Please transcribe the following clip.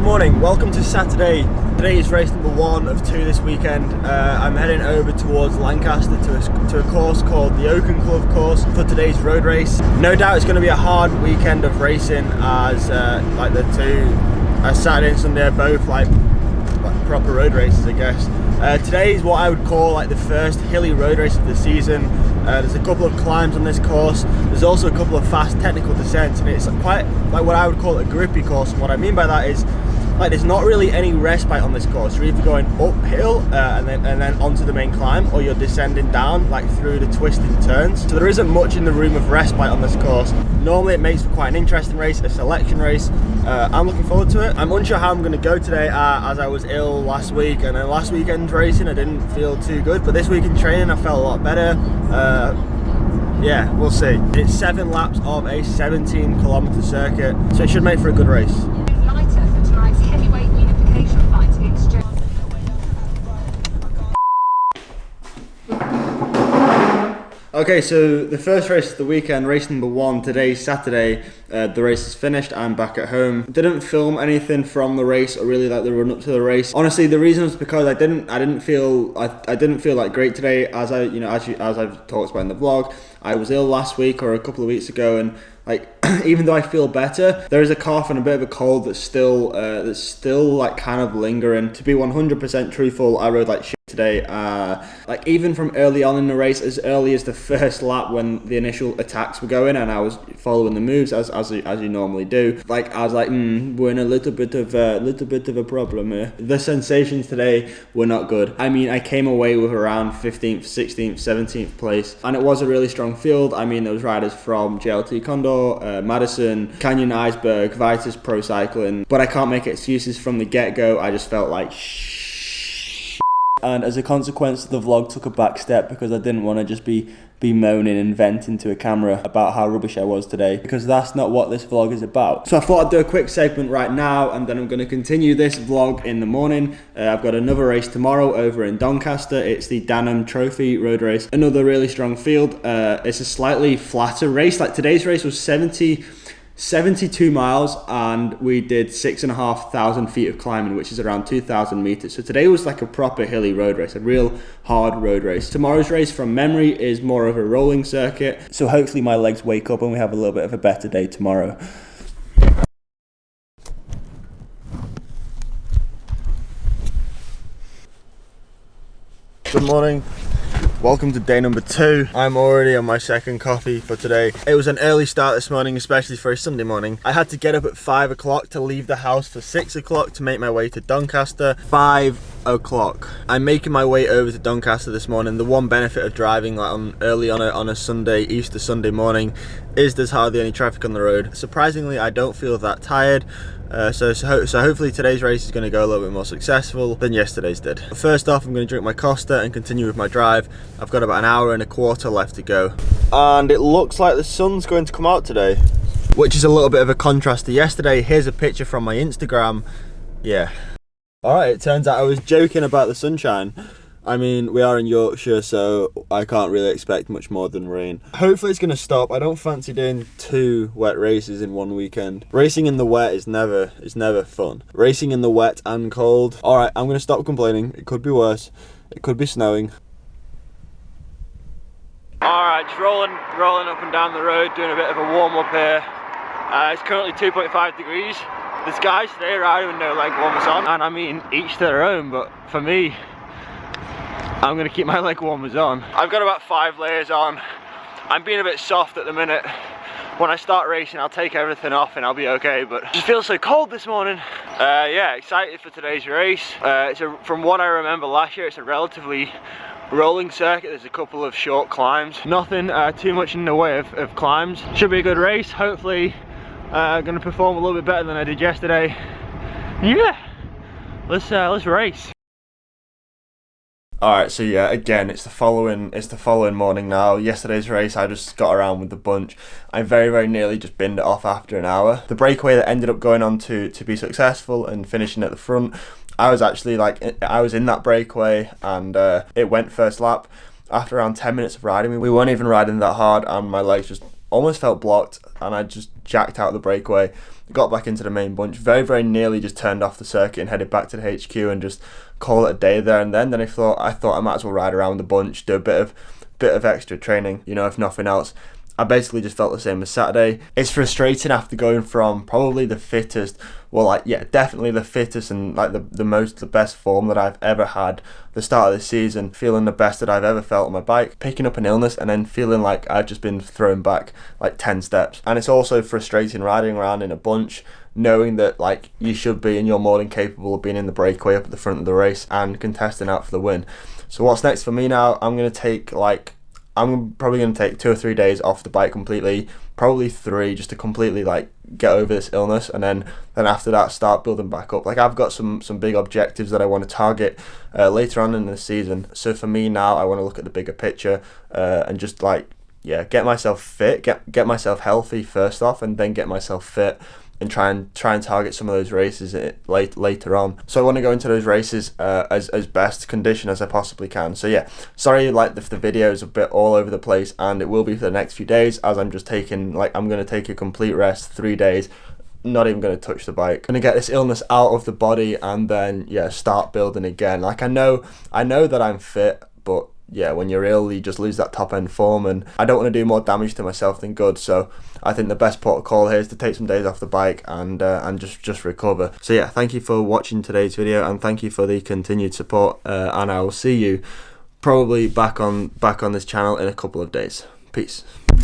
Good morning, welcome to Saturday. Today is race number 1 of 2 this weekend. I'm heading over towards Lancaster to a course called the Oaken Club course for today's road race. No doubt it's going to be a hard weekend of racing as Saturday and Sunday are both like proper road races, I guess. Today is what I would call like the first hilly road race of the season. There's a couple of climbs on this course. There's also a couple of fast technical descents, and it's quite like what I would call a grippy course. And what I mean by that is like there's not really any respite on this course. You're either going uphill and then onto the main climb, or you're descending down like through the twisting turns. So there isn't much in the room of respite on this course. Normally it makes for quite an interesting race, a selection race. I'm looking forward to it. I'm unsure how I'm going to go today as I was ill last week, and then last weekend's racing I didn't feel too good, but this week in training I felt a lot better. Yeah, we'll see. It's 7 laps of a 17-kilometer circuit, so it should make for a good race. Okay, so the first race of the weekend, race number 1, today's Saturday. The race is finished. I'm back at home. Didn't film anything from the race or really like the run up to the race. Honestly, the reason was because I didn't feel like great today. As I've talked about in the vlog, I was ill last week or a couple of weeks ago, and like even though I feel better, there is a cough and a bit of a cold that's still like kind of lingering. To be 100% truthful, I rode like shit today. Like even from early on in the race, as early as the first lap when the initial attacks were going and I was following the moves as you normally do, like I was like we're in a little bit of a problem here. The sensations today were not good. I mean, I came away with around 15th, 16th, 17th place, and it was a really strong field. I mean, there was riders from JLT Condor, Madison, Canyon Iceberg, Vitus Pro Cycling, but I can't make excuses from the get-go. I just felt like and as a consequence, the vlog took a back step because I didn't want to just be moaning and venting to a camera about how rubbish I was today, because that's not what this vlog is about. So I thought I'd do a quick segment right now, and then I'm going to continue this vlog in the morning. I've got another race tomorrow over in Doncaster. It's the Danham Trophy road race. Another really strong field. It's a slightly flatter race. Like today's race was 72 miles, and we did 6,500 feet of climbing, which is around 2,000 meters. So today was like a proper hilly road race, a real hard road race. Tomorrow's race, from memory, is more of a rolling circuit. So hopefully my legs wake up and we have a little bit of a better day tomorrow. Good morning. Welcome to day number 2. I'm already on my second coffee for today. It was an early start this morning, especially for a Sunday morning. I had to get up at 5 o'clock to leave the house for 6 o'clock to make my way to Doncaster. 5 o'clock. I'm making my way over to Doncaster this morning. The one benefit of driving like early on a Sunday, Easter Sunday morning, is there's hardly any traffic on the road. Surprisingly, I don't feel that tired. So hopefully today's race is going to go a little bit more successful than yesterday's did. First off, I'm going to drink my Costa and continue with my drive. I've got about an hour and a quarter left to go. And it looks like the sun's going to come out today, which is a little bit of a contrast to yesterday. Here's a picture from my Instagram. Yeah. Alright, it turns out I was joking about the sunshine. I mean, we are in Yorkshire, so I can't really expect much more than rain. Hopefully it's going to stop. I don't fancy doing 2 wet races in one weekend. Racing in the wet is never fun. Racing in the wet and cold. Alright, I'm going to stop complaining. It could be worse. It could be snowing. Alright, just rolling up and down the road, doing a bit of a warm-up here. It's currently 2.5 degrees. There's guys today riding with no leg warmers on, and I mean, each to their own, but for me, I'm going to keep my leg warmers on. I've got about 5 layers on. I'm being a bit soft at the minute. When I start racing, I'll take everything off and I'll be okay, but it just feels so cold this morning. Yeah, excited for today's race. From what I remember last year, it's a relatively rolling circuit. There's a couple of short climbs. Nothing too much in the way of climbs. Should be a good race. Hopefully, going to perform a little bit better than I did yesterday. Yeah, let's race. Alright, so yeah, again, it's the following morning now. Yesterday's race, I just got around with the bunch. I very, very nearly just binned it off after an hour. The breakaway that ended up going on to be successful and finishing at the front, I was actually I was in that breakaway, and it went first lap. After around 10 minutes of riding, we weren't even riding that hard, and my legs just almost felt blocked, and I just jacked out the breakaway, got back into the main bunch, very nearly just turned off the circuit and headed back to the HQ and just call it a day there and then. Then I thought I might as well ride around the bunch, do a bit of extra training, you know, if nothing else. I basically just felt the same as Saturday. It's frustrating after going from probably the fittest, well, like, yeah, definitely the fittest and like the best form that I've ever had the start of the season, feeling the best that I've ever felt on my bike, picking up an illness and then feeling like I've just been thrown back like 10 steps. And it's also frustrating riding around in a bunch, knowing that like you should be and you're more than capable of being in the breakaway up at the front of the race and contesting out for the win. So what's next for me now? I'm probably going to take 2 or 3 days off the bike completely, probably 3, just to completely like get over this illness, and then after that start building back up. Like, I've got some big objectives that I want to target later on in the season. So for me now, I want to look at the bigger picture and just like, yeah, get myself fit, get myself healthy first off, and then get myself fit and try and target some of those races later on. So I want to go into those races as best condition as I possibly can. So yeah, sorry like the video is a bit all over the place, and it will be for the next few days, as I'm just taking, like, I'm going to take a complete rest, 3 days, not even going to touch the bike. I'm going to get this illness out of the body and then, yeah, start building again. Like, I know that I'm fit, but yeah, when you're ill, you just lose that top end form, and I don't want to do more damage to myself than good. So I think the best protocol here is to take some days off the bike and just recover. So yeah, thank you for watching today's video, and thank you for the continued support. And I will see you probably back on this channel in a couple of days. Peace.